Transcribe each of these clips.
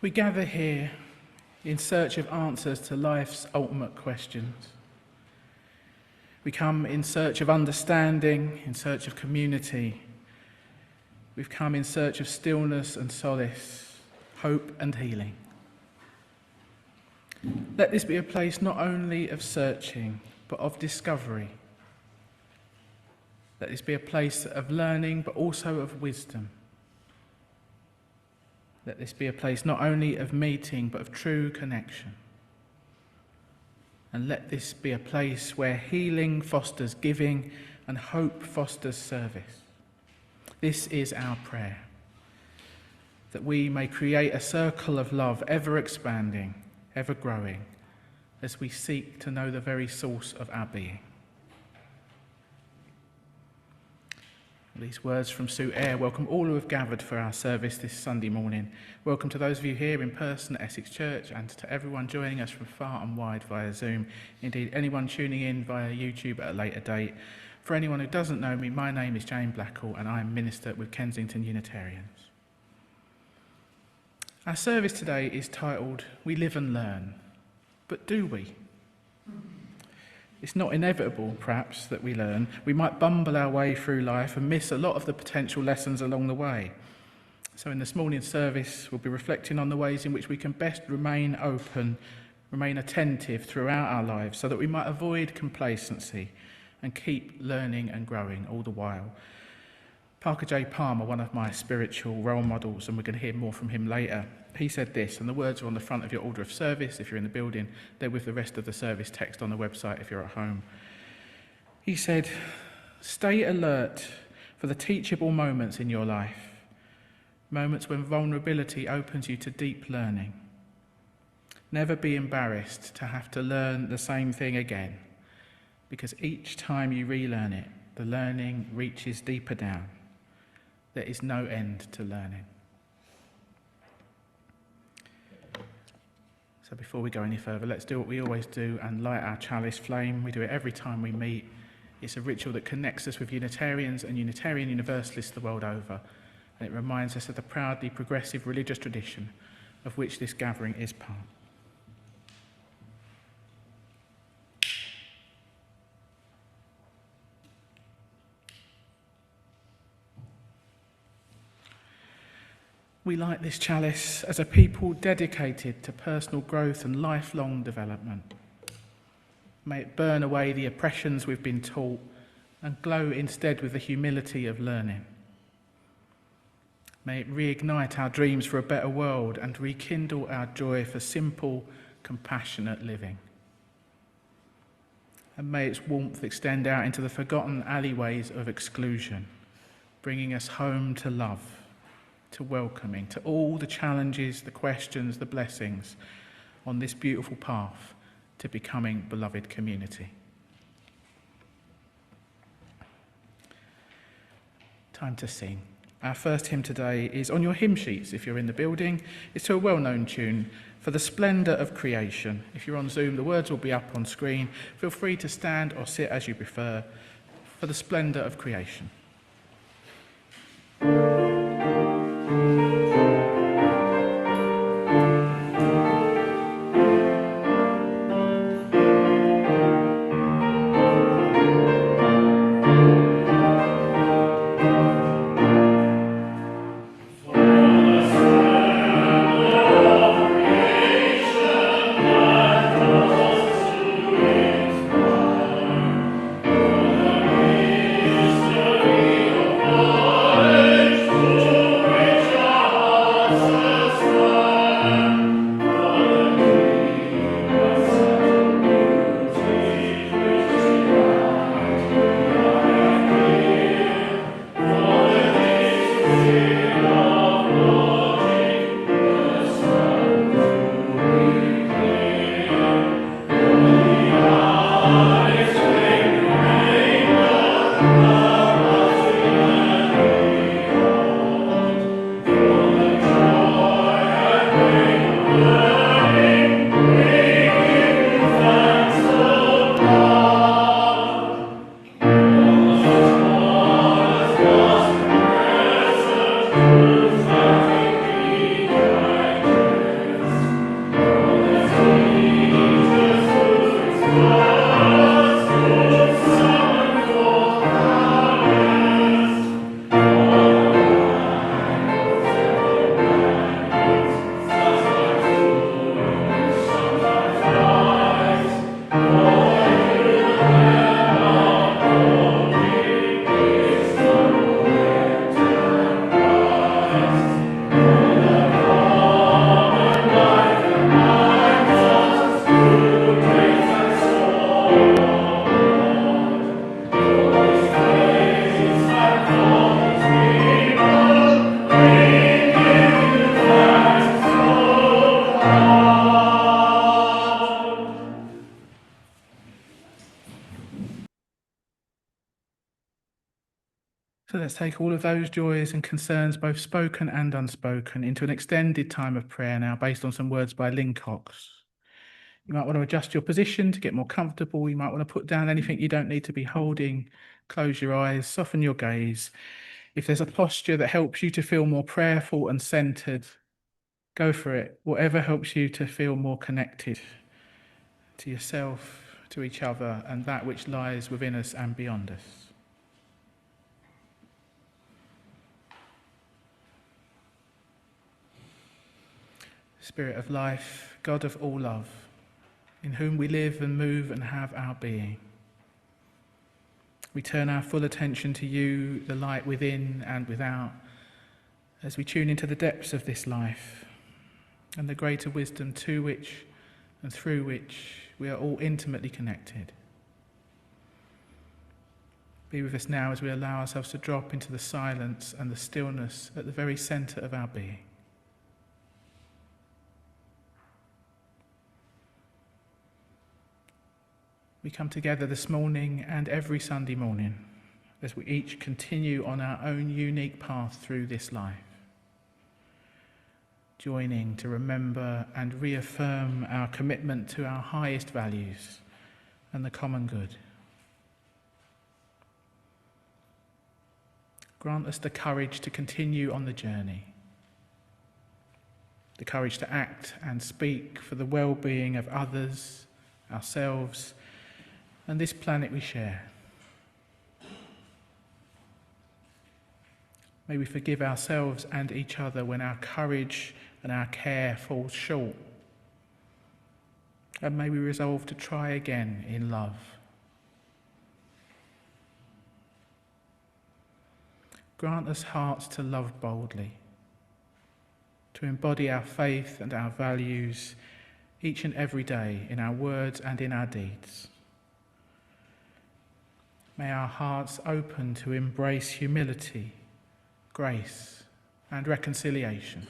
We gather here in search of answers to life's ultimate questions. We come in search of understanding, in search of community. We've come in search of stillness and solace, hope and healing. Let this be a place not only of searching, but of discovery. Let this be a place of learning, but also of wisdom. Let this be a place not only of meeting, but of true connection. And let this be a place where healing fosters giving and hope fosters service. This is our prayer, that we may create a circle of love, ever expanding, ever growing, as we seek to know the very source of our being. These words from Sue Eyre welcome all who have gathered for our service this Sunday morning. Welcome to those of you here in person at Essex Church, and to everyone joining us from far and wide via Zoom. Indeed, anyone tuning in via YouTube at a later date. For anyone who doesn't know me, my name is Jane Blackall and I am minister with Kensington Unitarians. Our service today is titled, We Live and Learn. But do we? It's not inevitable, perhaps, that we learn. We might bumble our way through life and miss a lot of the potential lessons along the way. So in this morning's service, we'll be reflecting on the ways in which we can best remain open, remain attentive throughout our lives, so that we might avoid complacency and keep learning and growing all the while. Parker J. Palmer, one of my spiritual role models, and we're going to hear more from him later, he said this, and the words are on the front of your order of service if you're in the building. They're with the rest of the service text on the website if you're at home. He said, "Stay alert for the teachable moments in your life, moments when vulnerability opens you to deep learning. Never be embarrassed to have to learn the same thing again, because each time you relearn it, the learning reaches deeper down. There is no end to learning." So before we go any further, let's do what we always do and light our chalice flame. We do it every time we meet. It's a ritual that connects us with Unitarians and Unitarian Universalists the world over, and it reminds us of the proudly progressive religious tradition of which this gathering is part. We light this chalice as a people dedicated to personal growth and lifelong development. May it burn away the oppressions we've been taught and glow instead with the humility of learning. May it reignite our dreams for a better world and rekindle our joy for simple, compassionate living. And may its warmth extend out into the forgotten alleyways of exclusion, bringing us home to love, to welcoming, to all the challenges, the questions, the blessings on this beautiful path to becoming beloved community. Time to sing. Our first hymn today is on your hymn sheets if you're in the building. It's to a well-known tune, For the Splendour of Creation. If you're on Zoom, the words will be up on screen. Feel free to stand or sit as you prefer. For the Splendour of Creation. Thank you. So let's take all of those joys and concerns, both spoken and unspoken, into an extended time of prayer now, based on some words by Lynn Cox. You might want to adjust your position to get more comfortable. You might want to put down anything you don't need to be holding. Close your eyes, soften your gaze. If there's a posture that helps you to feel more prayerful and centered, go for it. Whatever helps you to feel more connected to yourself, to each other, and that which lies within us and beyond us. Spirit of life, God of all love, in whom we live and move and have our being. We turn our full attention to you, the light within and without, as we tune into the depths of this life and the greater wisdom to which and through which we are all intimately connected. Be with us now as we allow ourselves to drop into the silence and the stillness at the very centre of our being. We come together this morning and every Sunday morning as we each continue on our own unique path through this life, joining to remember and reaffirm our commitment to our highest values and the common good. Grant us the courage to continue on the journey, the courage to act and speak for the well-being of others, ourselves, and this planet we share. May we forgive ourselves and each other when our courage and our care falls short. And may we resolve to try again in love. Grant us hearts to love boldly, to embody our faith and our values each and every day in our words and in our deeds. May our hearts open to embrace humility, grace, and reconciliation.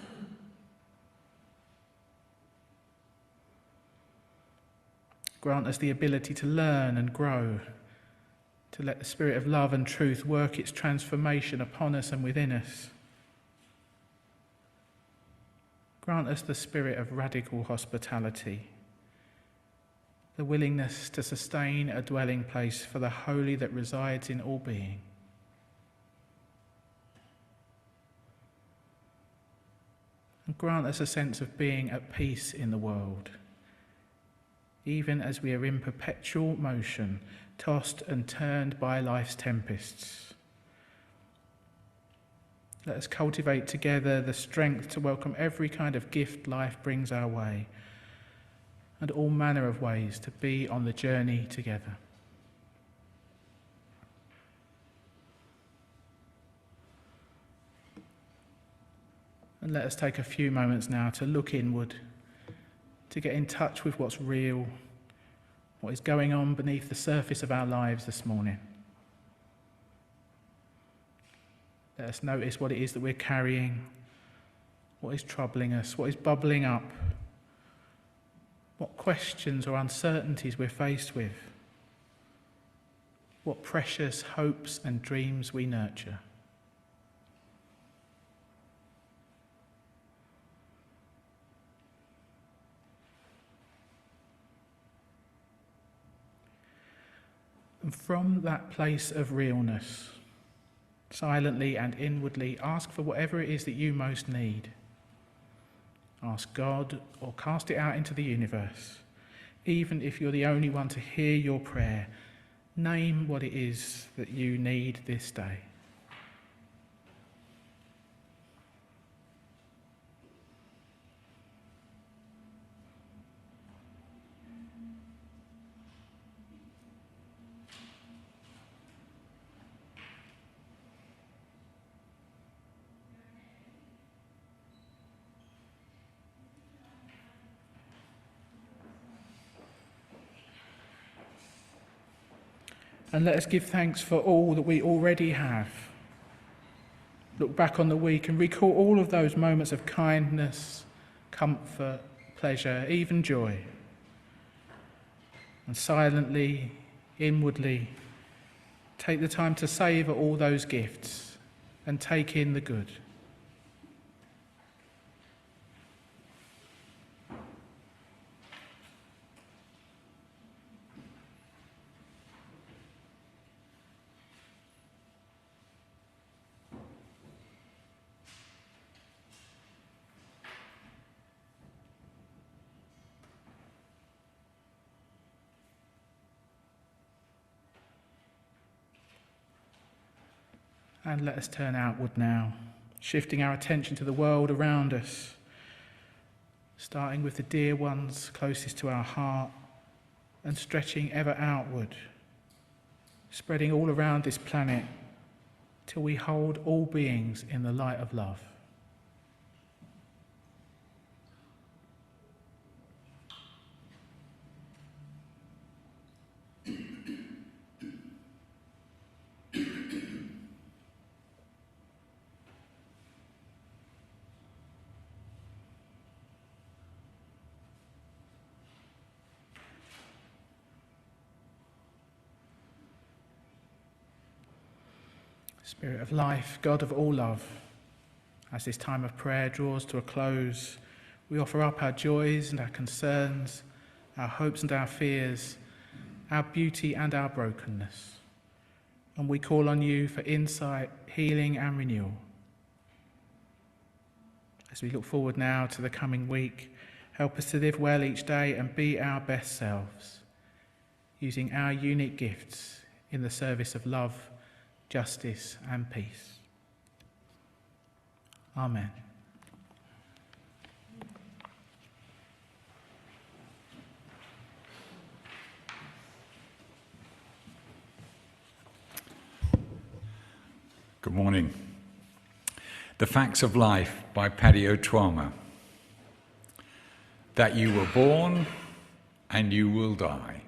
Grant us the ability to learn and grow, to let the spirit of love and truth work its transformation upon us and within us. Grant us the spirit of radical hospitality, the willingness to sustain a dwelling place for the holy that resides in all being. And grant us a sense of being at peace in the world, even as we are in perpetual motion, tossed and turned by life's tempests. Let us cultivate together the strength to welcome every kind of gift life brings our way, and all manner of ways to be on the journey together. And let us take a few moments now to look inward, to get in touch with what's real, what is going on beneath the surface of our lives this morning. Let us notice what it is that we're carrying, what is troubling us, what is bubbling up, what questions or uncertainties we're faced with, what precious hopes and dreams we nurture. And from that place of realness, silently and inwardly ask for whatever it is that you most need. Ask God or cast it out into the universe. Even if you're the only one to hear your prayer, name what it is that you need this day. And let us give thanks for all that we already have. Look back on the week and recall all of those moments of kindness, comfort, pleasure, even joy. And silently, inwardly, take the time to savour all those gifts and take in the good. And let us turn outward now, shifting our attention to the world around us, starting with the dear ones closest to our heart and stretching ever outward, spreading all around this planet till we hold all beings in the light of love. Spirit of life, God of all love, as this time of prayer draws to a close, we offer up our joys and our concerns, our hopes and our fears, our beauty and our brokenness. And we call on you for insight, healing and renewal. As we look forward now to the coming week, help us to live well each day and be our best selves, using our unique gifts in the service of love, justice and peace. Amen. Good morning. The Facts of Life by Paddy O'Twama. That you were born and you will die.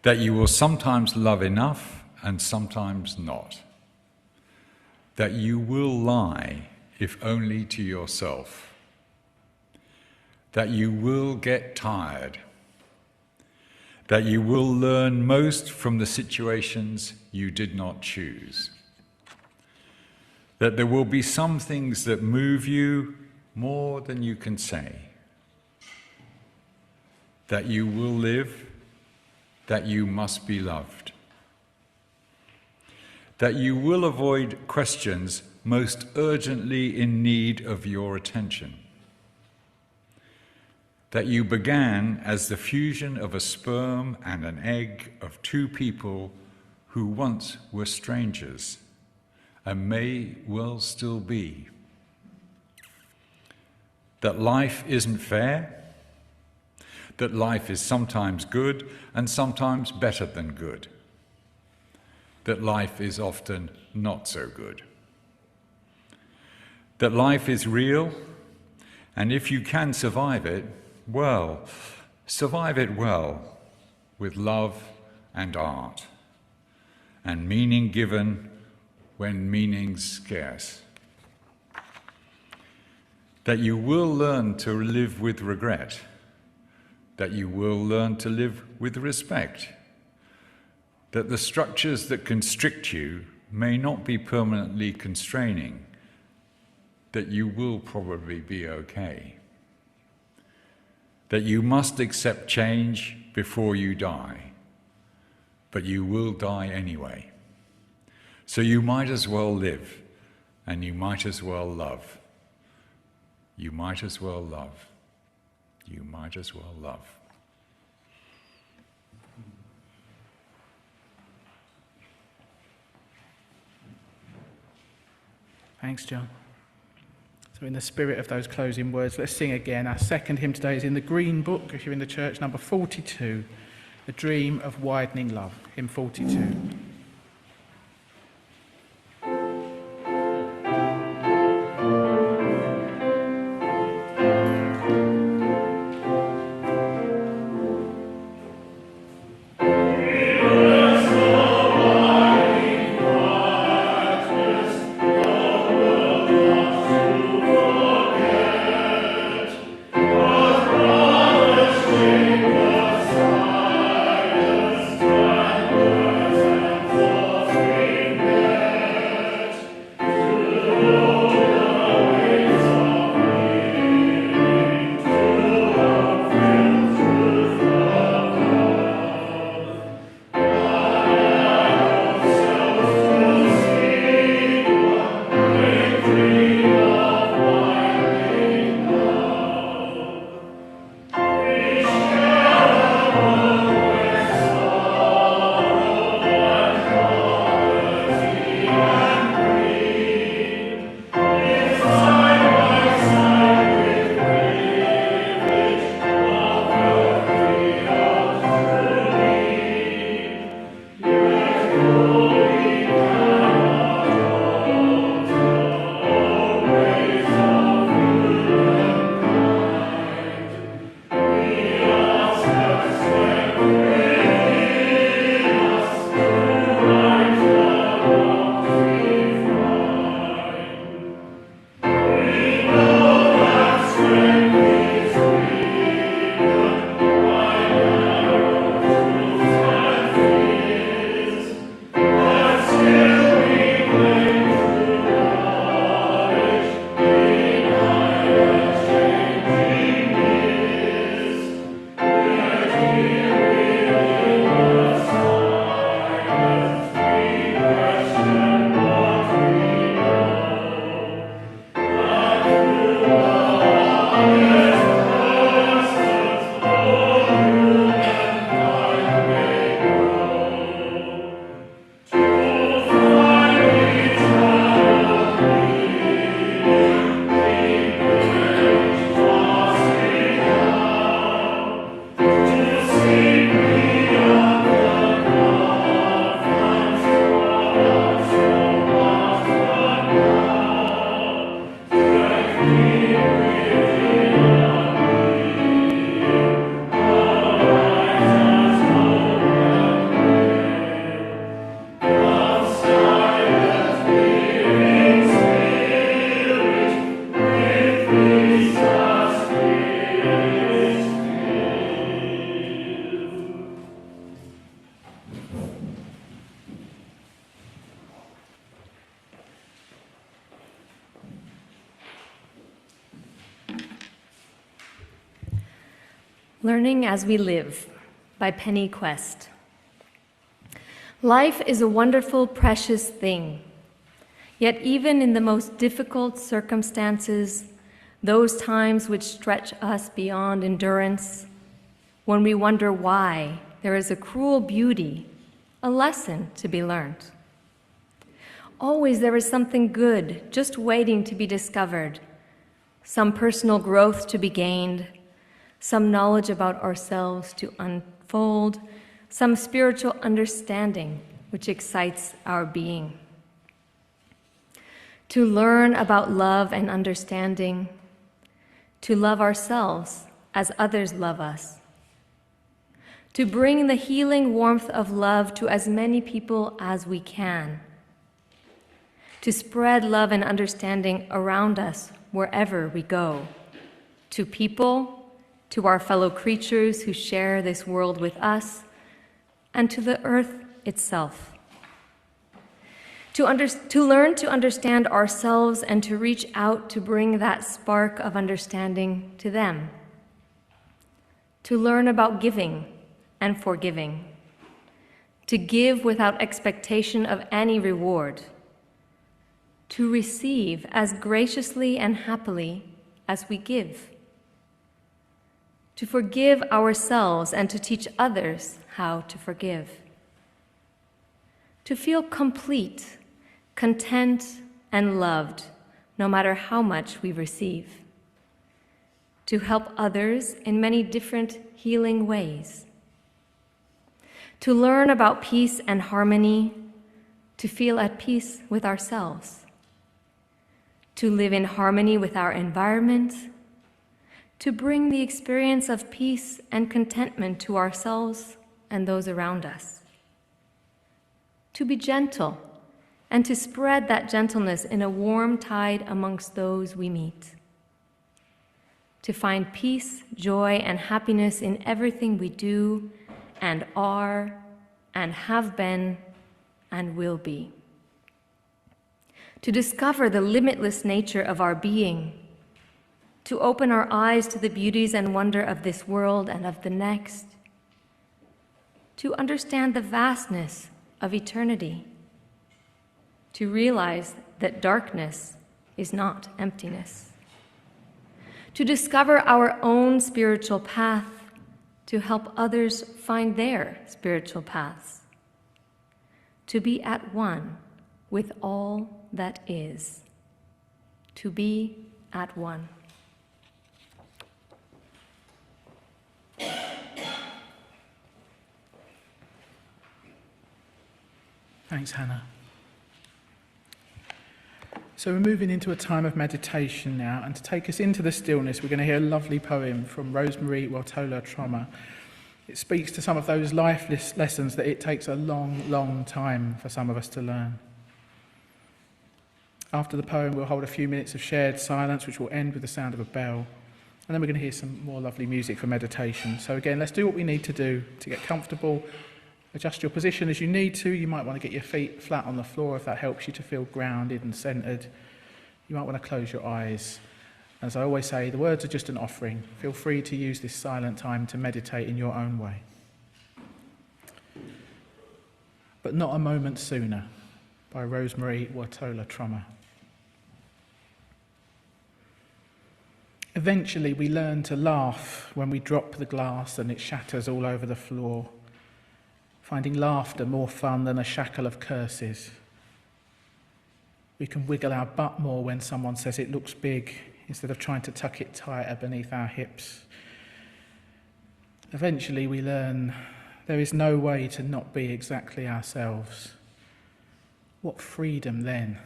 That you will sometimes love enough and sometimes not. That you will lie, if only to yourself. That you will get tired. That you will learn most from the situations you did not choose. That there will be some things that move you more than you can say. That you will live, that you must be loved. That you will avoid questions most urgently in need of your attention. That you began as the fusion of a sperm and an egg of two people who once were strangers and may well still be. That life isn't fair, that life is sometimes good and sometimes better than good, that life is often not so good, that life is real, and if you can survive it, well, survive it well, with love and art, and meaning given when meaning's scarce. That you will learn to live with regret, that you will learn to live with respect, that the structures that constrict you may not be permanently constraining, that you will probably be okay, that you must accept change before you die, but you will die anyway. So you might as well live, and you might as well love. You might as well love. You might as well love. Thanks, John. So in the spirit of those closing words, let's sing again. Our second hymn today is in the Green Book, if you're in the church, number 42, The Dream of Widening Love, hymn 42. Learning as We Live by Penny Quest. Life is a wonderful, precious thing. Yet even in the most difficult circumstances, those times which stretch us beyond endurance, when we wonder why, there is a cruel beauty, a lesson to be learned. Always there is something good just waiting to be discovered, some personal growth to be gained, some knowledge about ourselves to unfold, some spiritual understanding which excites our being. To learn about love and understanding, to love ourselves as others love us, to bring the healing warmth of love to as many people as we can, to spread love and understanding around us wherever we go, to people, to our fellow creatures who share this world with us, and to the earth itself. To learn to understand ourselves and to reach out to bring that spark of understanding to them. To learn about giving and forgiving. To give without expectation of any reward. To receive as graciously and happily as we give. To forgive ourselves and to teach others how to forgive. To feel complete, content, and loved, no matter how much we receive. To help others in many different healing ways. To learn about peace and harmony, to feel at peace with ourselves. To live in harmony with our environment, to bring the experience of peace and contentment to ourselves and those around us. To be gentle and to spread that gentleness in a warm tide amongst those we meet. To find peace, joy, and happiness in everything we do and are and have been and will be. To discover the limitless nature of our being, to open our eyes to the beauties and wonder of this world and of the next, to understand the vastness of eternity, to realize that darkness is not emptiness, to discover our own spiritual path, to help others find their spiritual paths, to be at one with all that is, to be at one. Thanks, Hannah. So we're moving into a time of meditation now, and to take us into the stillness, we're going to hear a lovely poem from Rosemary Wattola-Trommer. It speaks to some of those life lessons that it takes a long, long time for some of us to learn. After the poem, we'll hold a few minutes of shared silence, which will end with the sound of a bell. And then we're going to hear some more lovely music for meditation. So again, let's do what we need to do to get comfortable. Adjust your position as you need to. You might want to get your feet flat on the floor if that helps you to feel grounded and centered. You might want to close your eyes. As I always say, the words are just an offering. Feel free to use this silent time to meditate in your own way. But Not a Moment Sooner by Rosemary Wattola-Trommer. Eventually we learn to laugh when we drop the glass and it shatters all over the floor, finding laughter more fun than a shackle of curses. We can wiggle our butt more when someone says it looks big, instead of trying to tuck it tighter beneath our hips. Eventually we learn there is no way to not be exactly ourselves. What freedom then!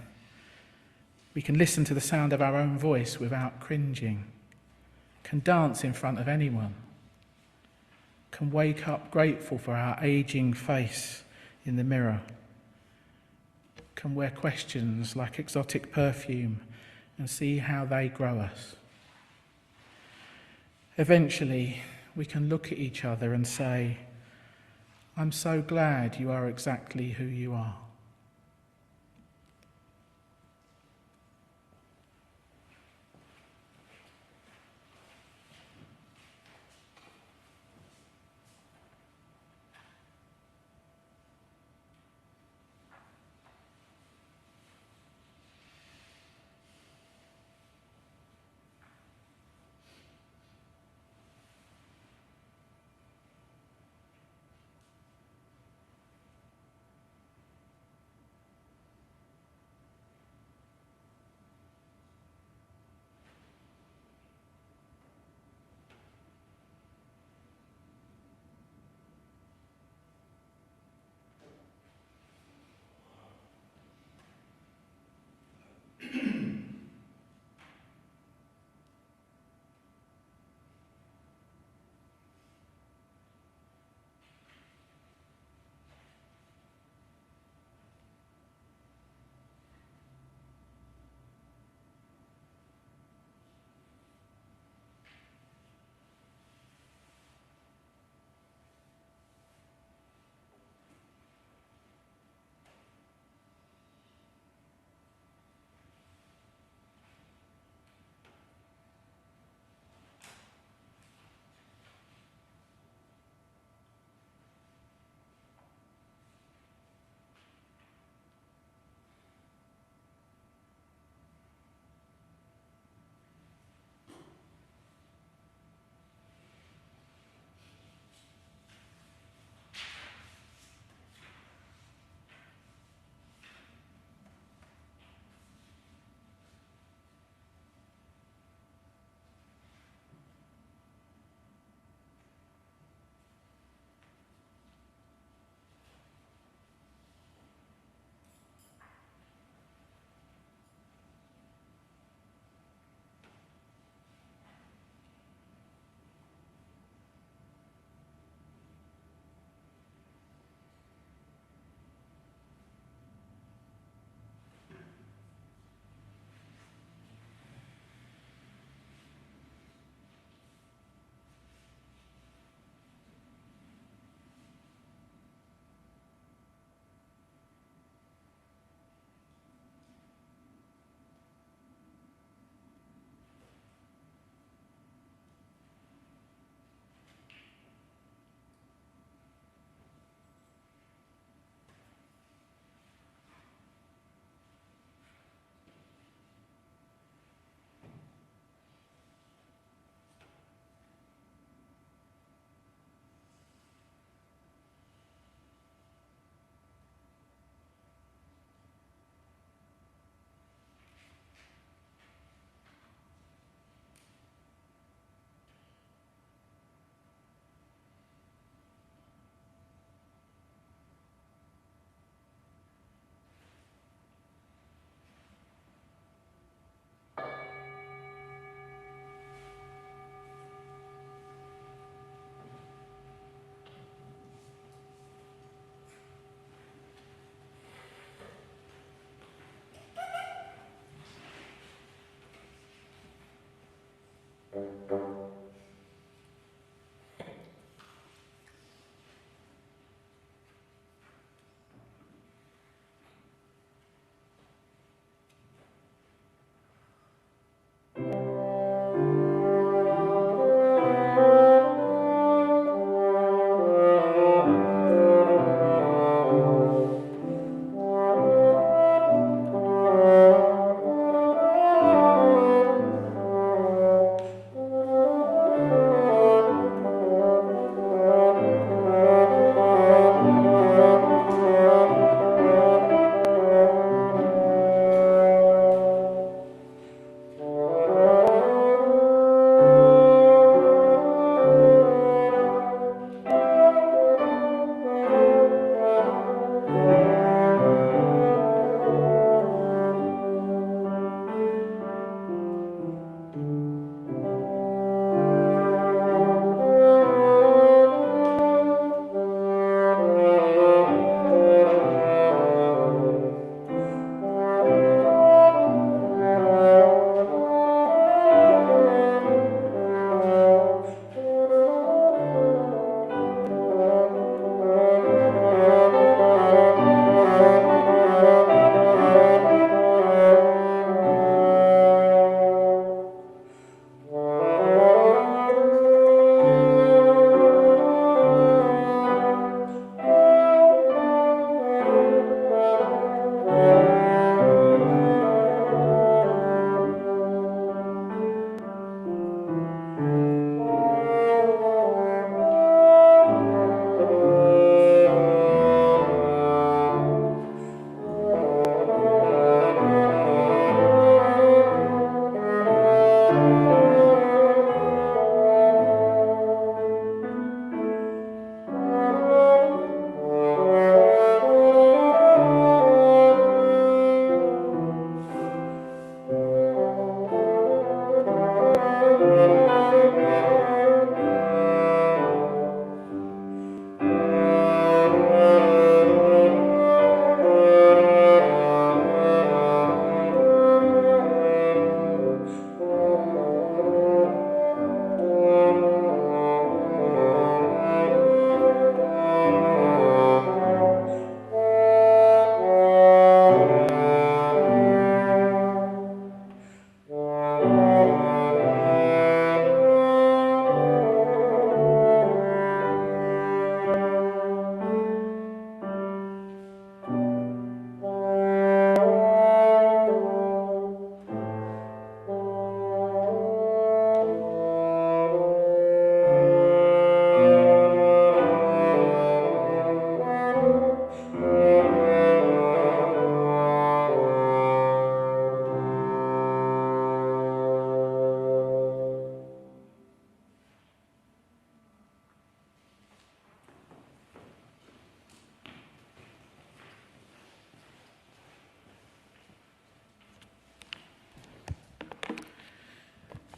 We can listen to the sound of our own voice without cringing, can dance in front of anyone, can wake up grateful for our aging face in the mirror, can wear questions like exotic perfume and see how they grow us. Eventually, we can look at each other and say, I'm so glad you are exactly who you are.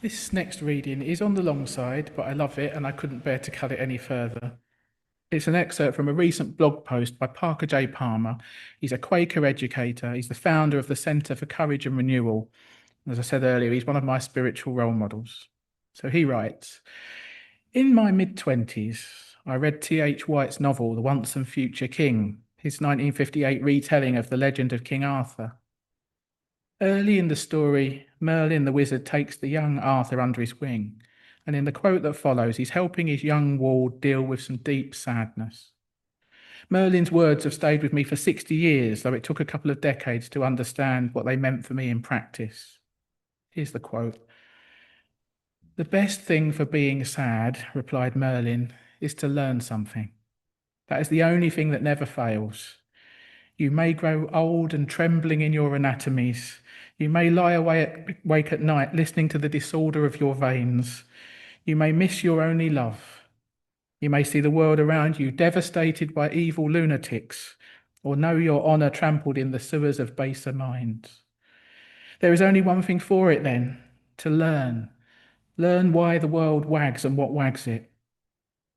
This next reading is on the long side, but I love it and I couldn't bear to cut it any further. It's an excerpt from a recent blog post by Parker J. Palmer. He's a Quaker educator. He's the founder of the Centre for Courage and Renewal. As I said earlier, he's one of my spiritual role models. So he writes, "In my mid-20s, I read T.H. White's novel, The Once and Future King, his 1958 retelling of the legend of King Arthur. Early in the story, Merlin the wizard takes the young Arthur under his wing, and in the quote that follows, he's helping his young ward deal with some deep sadness. Merlin's words have stayed with me for 60 years, though it took a couple of decades to understand what they meant for me in practice. Here's the quote. The best thing for being sad, replied Merlin, is to learn something. That is the only thing that never fails. You may grow old and trembling in your anatomies. You may lie awake at night listening to the disorder of your veins. You may miss your only love. You may see the world around you devastated by evil lunatics, or know your honour trampled in the sewers of baser minds. There is only one thing for it then, to learn. Learn why the world wags and what wags it.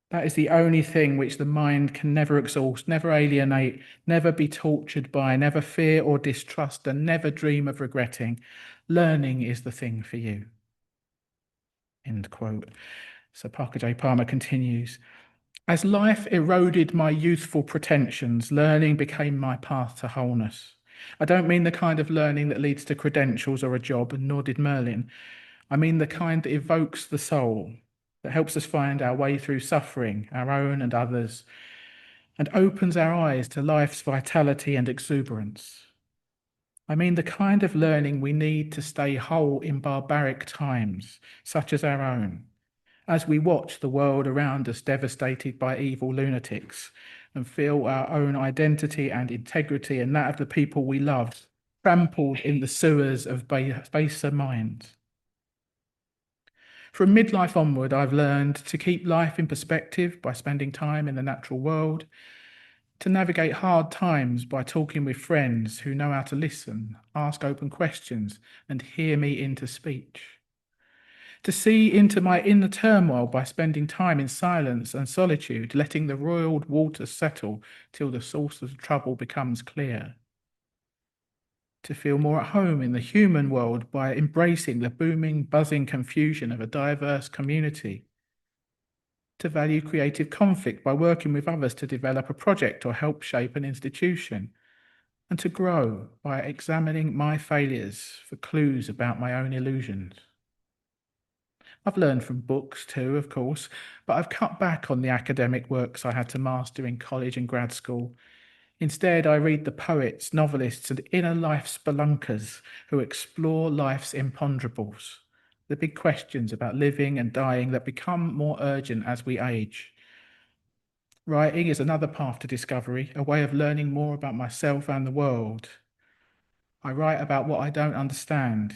That is the only thing which the mind can never exhaust, never alienate, never be tortured by, never fear or distrust, and never dream of regretting. Learning is the thing for you." End quote. So Parker J. Palmer continues, as life eroded my youthful pretensions, learning became my path to wholeness. I don't mean the kind of learning that leads to credentials or a job, and nor did Merlin. I mean the kind that evokes the soul, that helps us find our way through suffering, our own and others, and opens our eyes to life's vitality and exuberance. I mean the kind of learning we need to stay whole in barbaric times, such as our own, as we watch the world around us devastated by evil lunatics and feel our own identity and integrity and that of the people we love trampled in the sewers of baser minds. From midlife onward, I've learned to keep life in perspective by spending time in the natural world, to navigate hard times by talking with friends who know how to listen, ask open questions, and hear me into speech. To see into my inner turmoil by spending time in silence and solitude, letting the roiled waters settle till the source of trouble becomes clear. To feel more at home in the human world by embracing the booming, buzzing confusion of a diverse community. To value creative conflict by working with others to develop a project or help shape an institution. And to grow by examining my failures for clues about my own illusions. I've learned from books too, of course, but I've cut back on the academic works I had to master in college and grad school. Instead, I read the poets, novelists, and inner life spelunkers who explore life's imponderables, the big questions about living and dying that become more urgent as we age. Writing is another path to discovery, a way of learning more about myself and the world. I write about what I don't understand,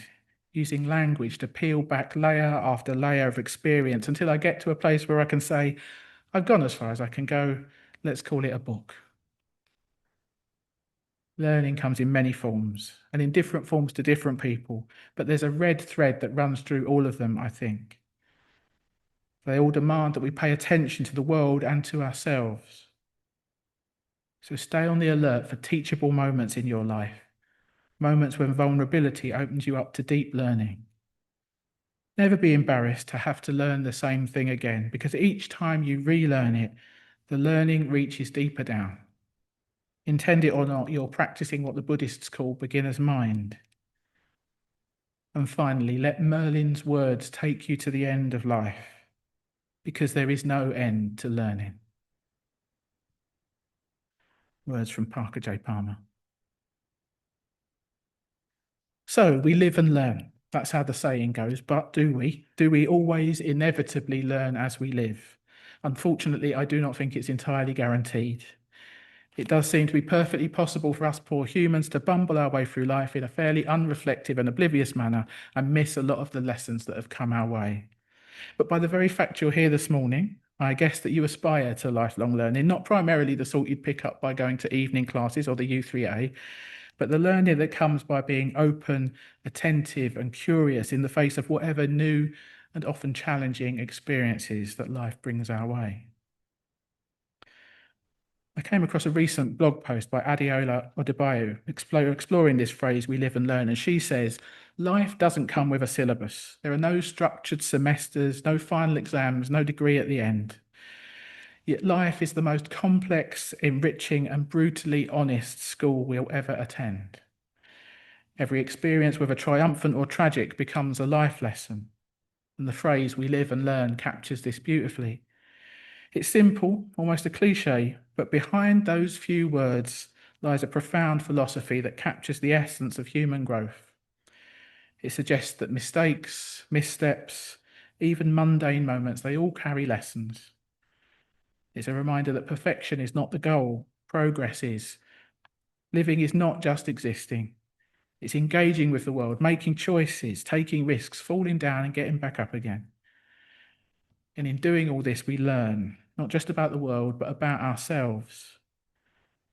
using language to peel back layer after layer of experience until I get to a place where I can say, I've gone as far as I can go, let's call it a book. Learning comes in many forms, and in different forms to different people, but there's a red thread that runs through all of them, I think. They all demand that we pay attention to the world and to ourselves. So stay on the alert for teachable moments in your life, moments when vulnerability opens you up to deep learning. Never be embarrassed to have to learn the same thing again, because each time you relearn it, the learning reaches deeper down. Intend it or not, you're practicing what the Buddhists call beginner's mind. And finally, let Merlin's words take you to the end of life, because there is no end to learning. Words from Parker J. Palmer. So we live and learn. That's how the saying goes. But do we? Do we always inevitably learn as we live? Unfortunately, I do not think it's entirely guaranteed. It does seem to be perfectly possible for us poor humans to bumble our way through life in a fairly unreflective and oblivious manner and miss a lot of the lessons that have come our way. But by the very fact you're here this morning, I guess that you aspire to lifelong learning, not primarily the sort you'd pick up by going to evening classes or the U3A, but the learning that comes by being open, attentive, and curious in the face of whatever new and often challenging experiences that life brings our way. I came across a recent blog post by Adeola Odebayo exploring this phrase, we live and learn, and she says, life doesn't come with a syllabus. There are no structured semesters, no final exams, no degree at the end. Yet life is the most complex, enriching, and brutally honest school we'll ever attend. Every experience, whether triumphant or tragic, becomes a life lesson, and the phrase we live and learn captures this beautifully. It's simple, almost a cliche, but behind those few words lies a profound philosophy that captures the essence of human growth. It suggests that mistakes, missteps, even mundane moments, they all carry lessons. It's a reminder that perfection is not the goal, progress is. Living is not just existing. It's engaging with the world, making choices, taking risks, falling down and getting back up again. And in doing all this, we learn, not just about the world, but about ourselves.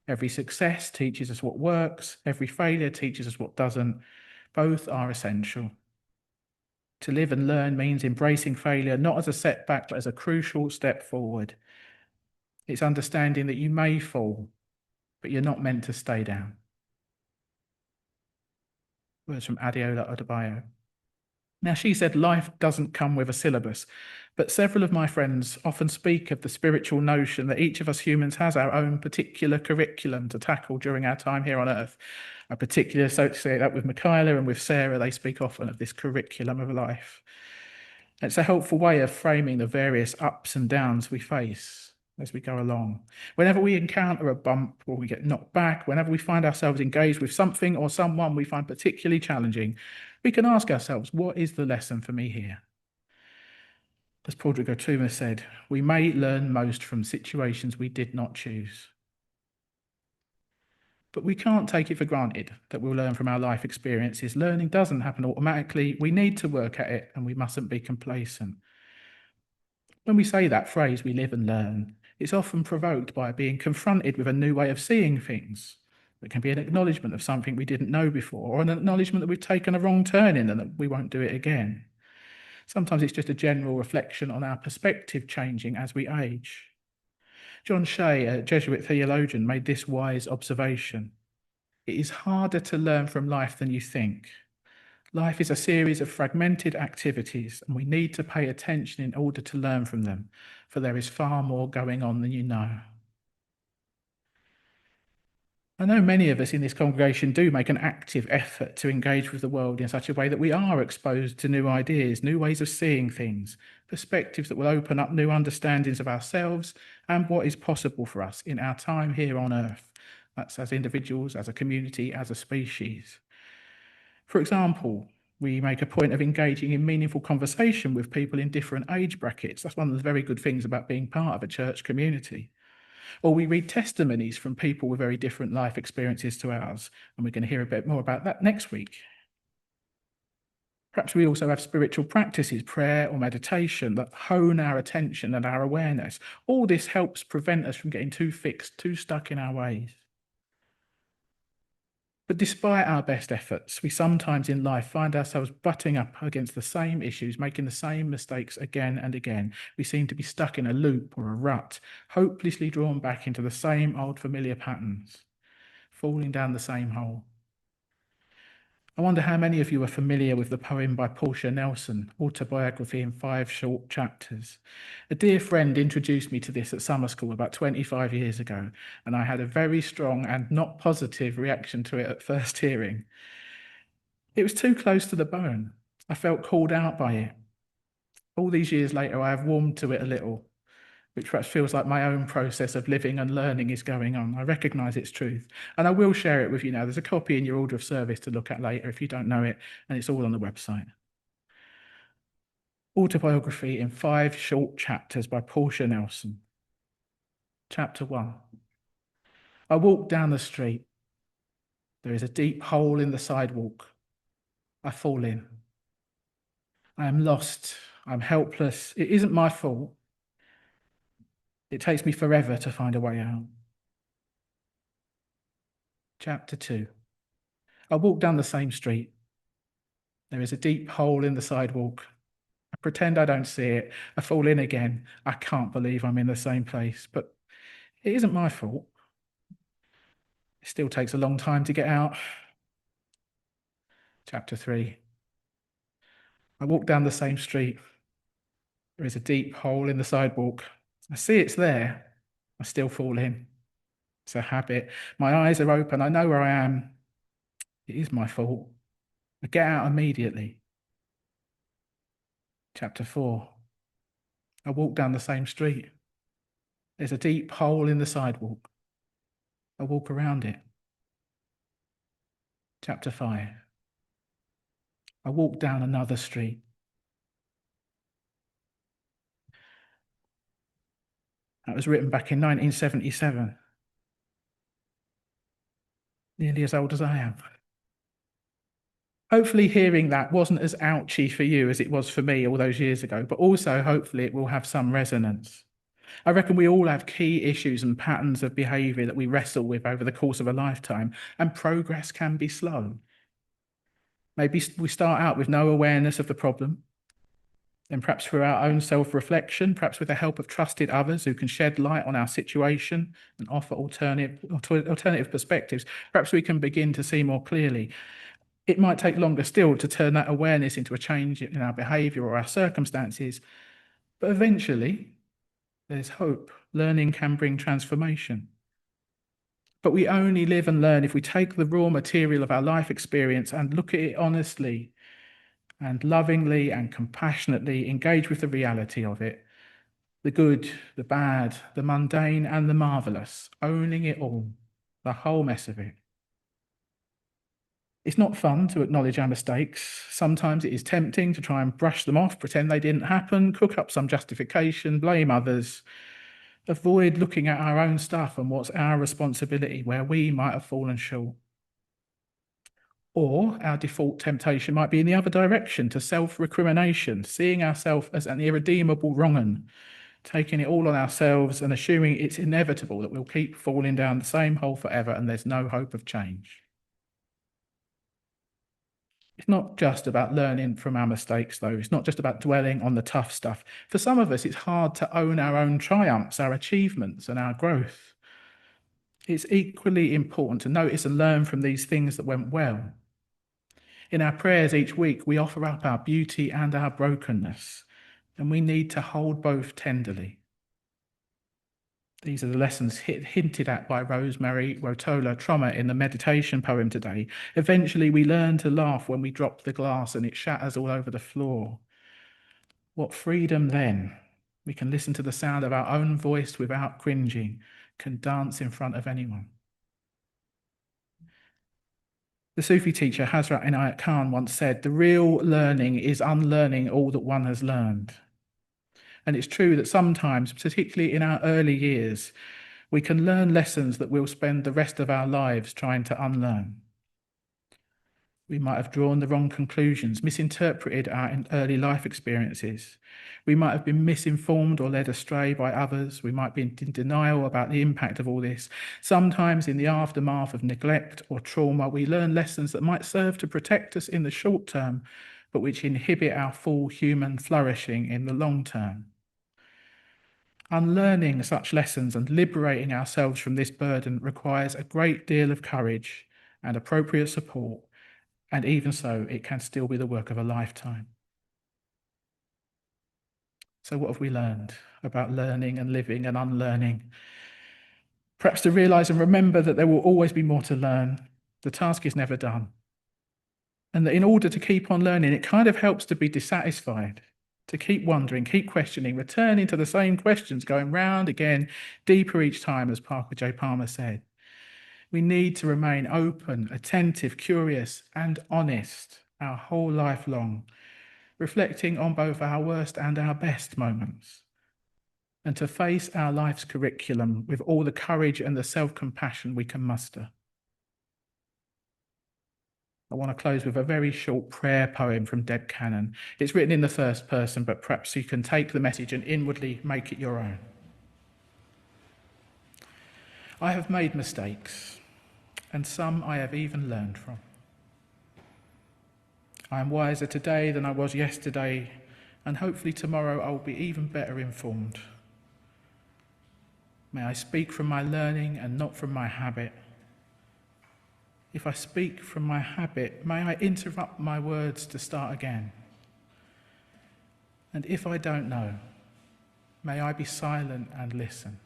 Every success teaches us what works. Every failure teaches us what doesn't. Both are essential. To live and learn means embracing failure, not as a setback, but as a crucial step forward. It's understanding that you may fall, but you're not meant to stay down. Words from Adeola Odebayo. Now, she said life doesn't come with a syllabus, but several of my friends often speak of the spiritual notion that each of us humans has our own particular curriculum to tackle during our time here on earth. I particularly associate that with Michaela and with Sarah. They speak often of this curriculum of life. It's a helpful way of framing the various ups and downs we face as we go along. Whenever we encounter a bump or we get knocked back, whenever we find ourselves engaged with something or someone we find particularly challenging, we can ask ourselves, what is the lesson for me here? As Padraig Ó Tuama said, we may learn most from situations we did not choose. But we can't take it for granted that we'll learn from our life experiences. Learning doesn't happen automatically. We need to work at it, and we mustn't be complacent. When we say that phrase, we live and learn, it's often provoked by being confronted with a new way of seeing things. It can be an acknowledgement of something we didn't know before, or an acknowledgement that we've taken a wrong turn in and that we won't do it again. Sometimes it's just a general reflection on our perspective changing as we age. John Shea, a Jesuit theologian, made this wise observation. It is harder to learn from life than you think. Life is a series of fragmented activities, and we need to pay attention in order to learn from them, for there is far more going on than you know. I know many of us in this congregation do make an active effort to engage with the world in such a way that we are exposed to new ideas, new ways of seeing things, perspectives that will open up new understandings of ourselves and what is possible for us in our time here on earth. That's as individuals, as a community, as a species. For example, we make a point of engaging in meaningful conversation with people in different age brackets. That's one of the very good things about being part of a church community. Or we read testimonies from people with very different life experiences to ours, and we're going to hear a bit more about that next week. Perhaps we also have spiritual practices, prayer or meditation, that hone our attention and our awareness. All this helps prevent us from getting too fixed, too stuck in our ways. But despite our best efforts, we sometimes in life find ourselves butting up against the same issues, making the same mistakes again and again. We seem to be stuck in a loop or a rut, hopelessly drawn back into the same old familiar patterns, falling down the same hole. I wonder how many of you are familiar with the poem by Portia Nelson, Autobiography in 5 Short Chapters. A dear friend introduced me to this at summer school about 25 years ago, and I had a very strong and not positive reaction to it at first hearing. It was too close to the bone. I felt called out by it. All these years later, I have warmed to it a little, which perhaps feels like my own process of living and learning is going on. I recognise its truth, and I will share it with you now. There's a copy in your order of service to look at later if you don't know it, and it's all on the website. Autobiography in 5 Short Chapters by Portia Nelson. Chapter 1. I walk down the street. There is a deep hole in the sidewalk. I fall in. I am lost. I'm helpless. It isn't my fault. It takes me forever to find a way out. Chapter 2. I walk down the same street. There is a deep hole in the sidewalk. I pretend I don't see it. I fall in again. I can't believe I'm in the same place, but it isn't my fault. It still takes a long time to get out. Chapter 3. I walk down the same street. There is a deep hole in the sidewalk. I see it's there. I still fall in. It's a habit. My eyes are open. I know where I am. It is my fault. I get out immediately. Chapter 4. I walk down the same street. There's a deep hole in the sidewalk. I walk around it. Chapter 5. I walk down another street. That was written back in 1977. Nearly as old as I am. Hopefully hearing that wasn't as ouchy for you as it was for me all those years ago, but also hopefully it will have some resonance. I reckon we all have key issues and patterns of behaviour that we wrestle with over the course of a lifetime, and progress can be slow. Maybe we start out with no awareness of the problem, then perhaps through our own self-reflection, perhaps with the help of trusted others who can shed light on our situation and offer alternative perspectives, perhaps we can begin to see more clearly. It might take longer still to turn that awareness into a change in our behaviour or our circumstances, but eventually there's hope. Learning can bring transformation. But we only live and learn if we take the raw material of our life experience and look at it honestly and lovingly and compassionately, engage with the reality of it, the good, the bad, the mundane and the marvellous, owning it all, the whole mess of it. It's not fun to acknowledge our mistakes. Sometimes it is tempting to try and brush them off, pretend they didn't happen, cook up some justification, blame others, avoid looking at our own stuff and what's our responsibility, where we might have fallen short. Or our default temptation might be in the other direction, to self-recrimination, seeing ourselves as an irredeemable wrong-un, taking it all on ourselves and assuming it's inevitable that we'll keep falling down the same hole forever and there's no hope of change. It's not just about learning from our mistakes, though. It's not just about dwelling on the tough stuff. For some of us, it's hard to own our own triumphs, our achievements, and our growth. It's equally important to notice and learn from these things that went well. In our prayers each week, we offer up our beauty and our brokenness, and we need to hold both tenderly. These are the lessons hinted at by Rosemary Rotola Trommer in the meditation poem today. Eventually, we learn to laugh when we drop the glass and it shatters all over the floor. What freedom then! We can listen to the sound of our own voice without cringing, can dance in front of anyone. The Sufi teacher Hazrat Inayat Khan once said, "The real learning is unlearning all that one has learned." And it's true that sometimes, particularly in our early years, we can learn lessons that we'll spend the rest of our lives trying to unlearn. We might have drawn the wrong conclusions, misinterpreted our early life experiences. We might have been misinformed or led astray by others. We might be in denial about the impact of all this. Sometimes in the aftermath of neglect or trauma, we learn lessons that might serve to protect us in the short term, but which inhibit our full human flourishing in the long term. Unlearning such lessons and liberating ourselves from this burden requires a great deal of courage and appropriate support, and even so, it can still be the work of a lifetime. So what have we learned about learning and living and unlearning? Perhaps to realise and remember that there will always be more to learn. The task is never done. And that in order to keep on learning, it kind of helps to be dissatisfied, to keep wondering, keep questioning, returning to the same questions, going round again, deeper each time, as Parker J. Palmer said. We need to remain open, attentive, curious, and honest our whole life long, reflecting on both our worst and our best moments, and to face our life's curriculum with all the courage and the self-compassion we can muster. I want to close with a very short prayer poem from Deb Cannon. It's written in the first person, but perhaps you can take the message and inwardly make it your own. I have made mistakes, and some I have even learned from. I am wiser today than I was yesterday, and hopefully tomorrow I will be even better informed. May I speak from my learning and not from my habit. If I speak from my habit, may I interrupt my words to start again. And if I don't know, may I be silent and listen.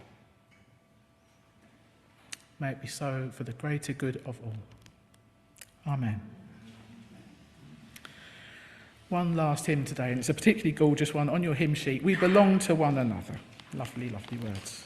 May it be so for the greater good of all. Amen. One last hymn today, and it's a particularly gorgeous one on your hymn sheet. We belong to one another. Lovely, lovely words.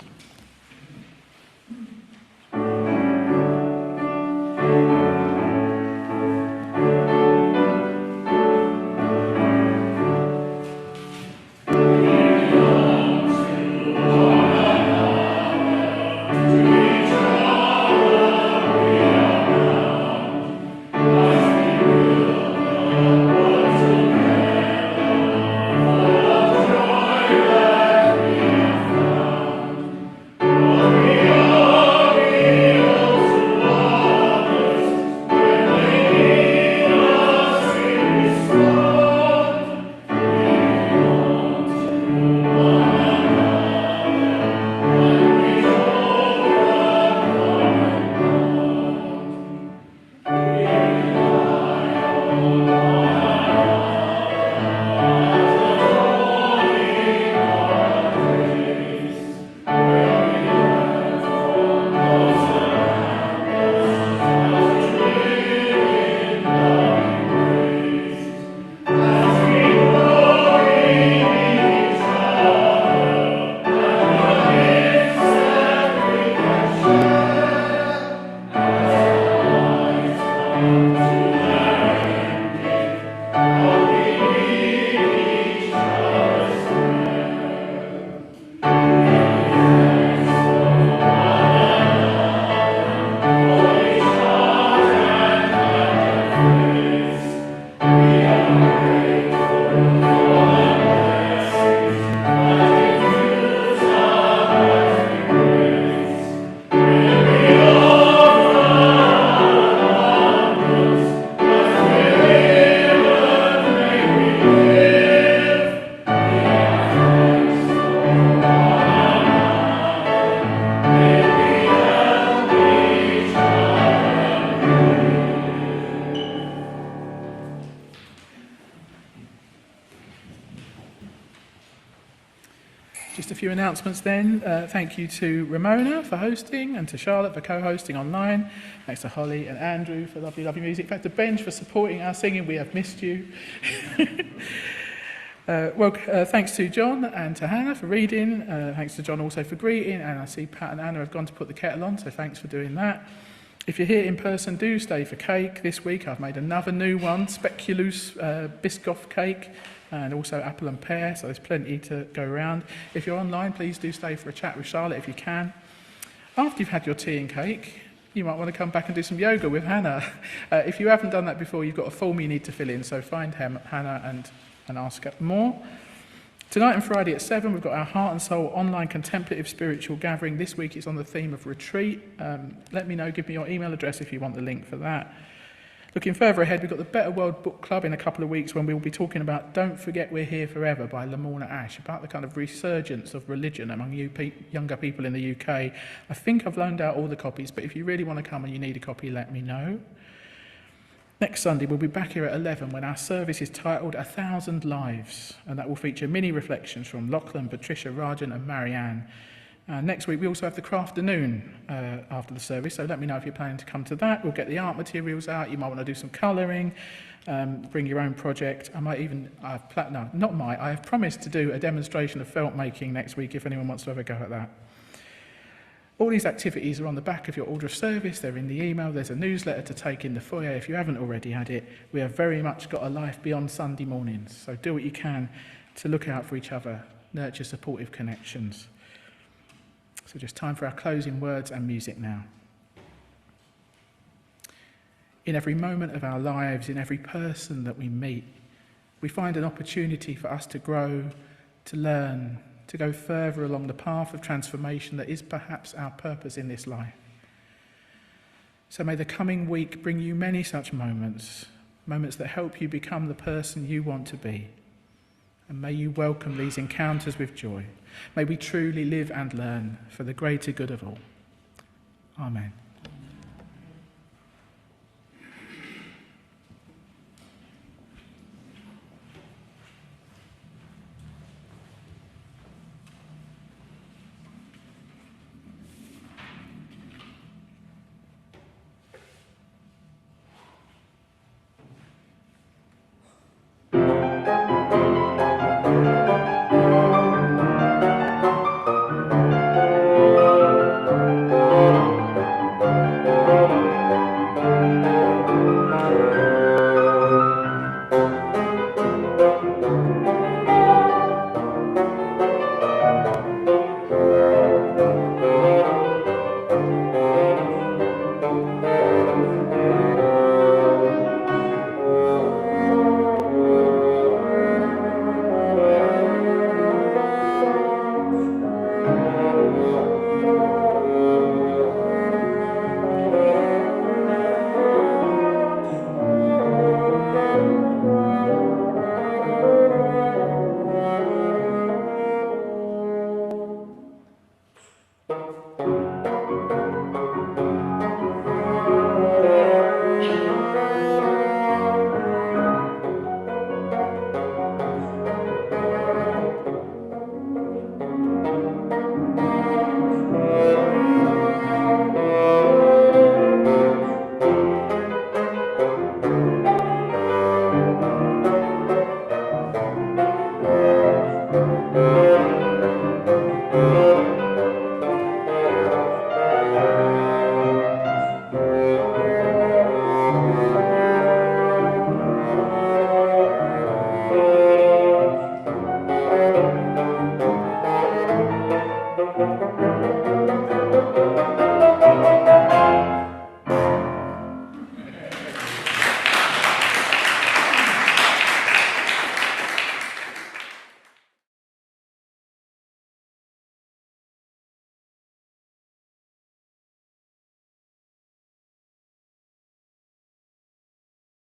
announcements then. Thank you to Ramona for hosting and to Charlotte for co-hosting online. Thanks to Holly and Andrew for lovely, lovely music. In fact, to Benj for supporting our singing. We have missed you. Thanks to John and to Hannah for reading. Thanks to John also for greeting. And I see Pat and Anna have gone to put the kettle on, so thanks for doing that. If you're here in person, do stay for cake this week. I've made another new one, speculous Biscoff cake, and also apple and pear, so there's plenty to go around. If you're online, please do stay for a chat with Charlotte if you can. After you've had your tea and cake, you might want to come back and do some yoga with Hannah. If you haven't done that before, you've got a form you need to fill in, so find Hannah and ask more. Tonight and Friday at 7, we've got our Heart and Soul online contemplative spiritual gathering. This week it's on the theme of retreat. Let me know, give me your email address if you want the link for that. Looking further ahead, we've got the Better World Book Club in a couple of weeks when we will be talking about Don't Forget We're Here Forever by Lamorna Ash, about the kind of resurgence of religion among younger people in the UK. I think I've loaned out all the copies, but if you really want to come and you need a copy, let me know. Next Sunday, we'll be back here at 11 when our service is titled 1,000 Lives, and that will feature mini reflections from Lachlan, Patricia, Rajan and Marianne. Next week, we also have the Crafternoon after the service, so let me know if you're planning to come to that. We'll get the art materials out. You might want to do some colouring, bring your own project. I have promised to do a demonstration of felt making next week if anyone wants to have a go at that. All these activities are on the back of your order of service. They're in the email. There's a newsletter to take in the foyer if you haven't already had it. We have very much got a life beyond Sunday mornings, so do what you can to look out for each other, nurture supportive connections. So just time for our closing words and music now. In every moment of our lives, in every person that we meet, we find an opportunity for us to grow, to learn, to go further along the path of transformation that is perhaps our purpose in this life. So may the coming week bring you many such moments that help you become the person you want to be. And may you welcome these encounters with joy. May we truly live and learn for the greater good of all. Amen.